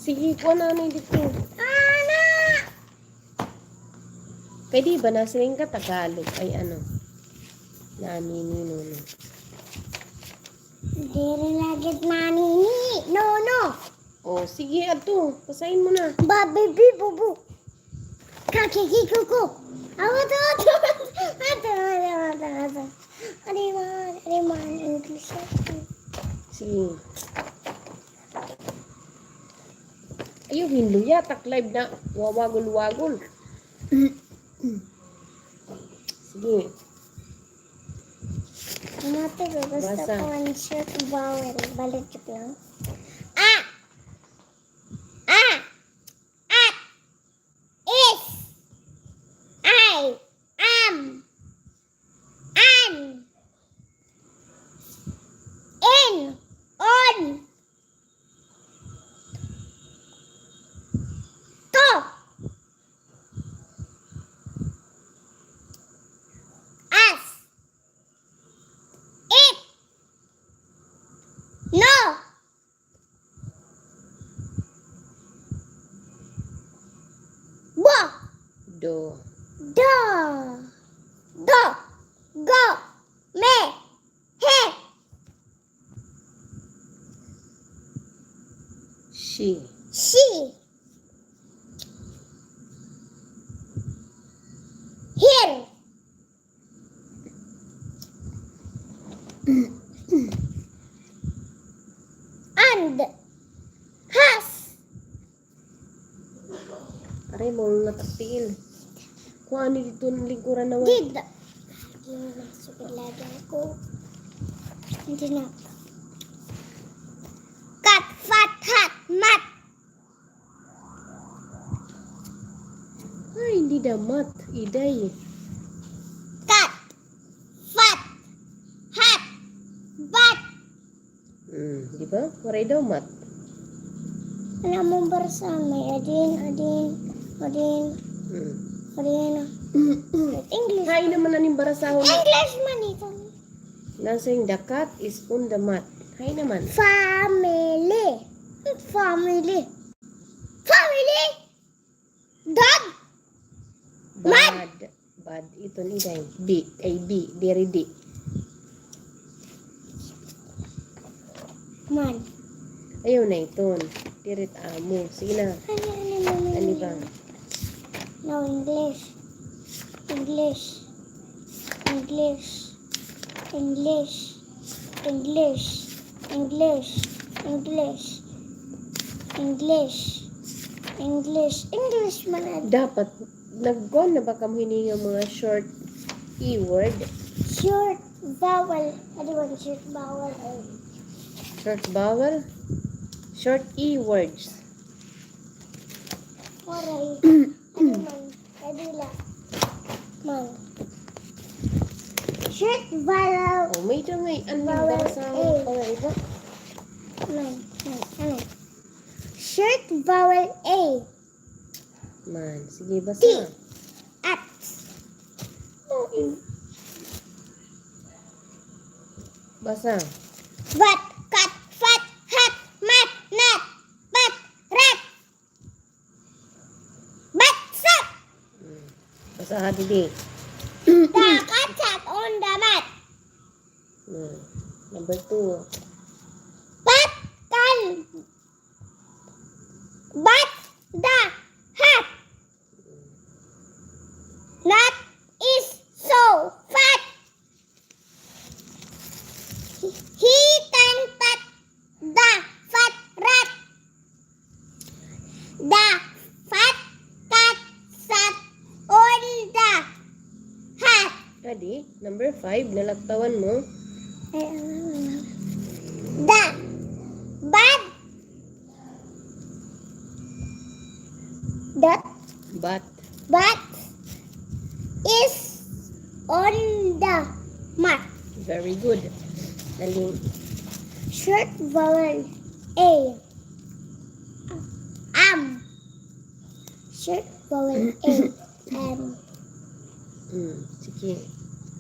Sige, kuha na na dito. Ana! Pwede ba na siling ka Tagalog? Ay ano? Nanini, no. Diri lagit nanini. No. Oh, sige, ato. Pasahin mo na. Baby bubu. Kakiki kuku. Ato. Ariman, English. Sige. Ayaw, hinluya. Tak live na. Wawagol-wagol. Sige. Mate, gusto Basa. ko ang short vowel. Balik lang. Is. I. Am. An. In. On. To. As. It. No. Bo. Do. Do. Do. Go. Me. He. She. She. Here. And. Has. Aray mo na taktil. Kuha ni dito ng lingkuran na wala. Did. Hindi na masukit lagi ako. Hindi na. Kat, fat, hat, mat. Ay, hindi damat. Iday. Kat, fat, hat, bat. Di ba? Waray daw mat. Ano mong barsa? May adin. Hmm. English. Hay naman na nimbarasaho na. English man ito. Nasing the cat is on the mat. Hay naman. Family. Dog. Mat. Bad. Ito ni day. B. Ay B. Diri D. Man. Ayaw na ito. Dirit amo. Sige na. Ano ba? No, English. English man. Dapat nag-go na baka mo hininga mga short keyword. Short vowel. Ano ba short vowel? Short vowel. Short keywords. Waray. Ano man? Kadila. Man. Short vowel. Oh, may ito may anong Vowel barasaho A. pa nga iba. Man. Ano? Short vowel A. Man, sige T. basa. At. Basa. Bat. Kat. Fat. Hat. Mat. Nat. Bat. Rat. Bat. Sat. Basa ha didi. The cat sat on the mat. Number 2. Bat. Kan. Bat. The hat. Nat is so fat. He tented the fat rat. The fat cat sat on the hat. Adi, number 5, nalagtawan mo. The bad the But, bat is on the mat. very good. Daling. Short vowel A. Am. Short vowel A. Am. Sige.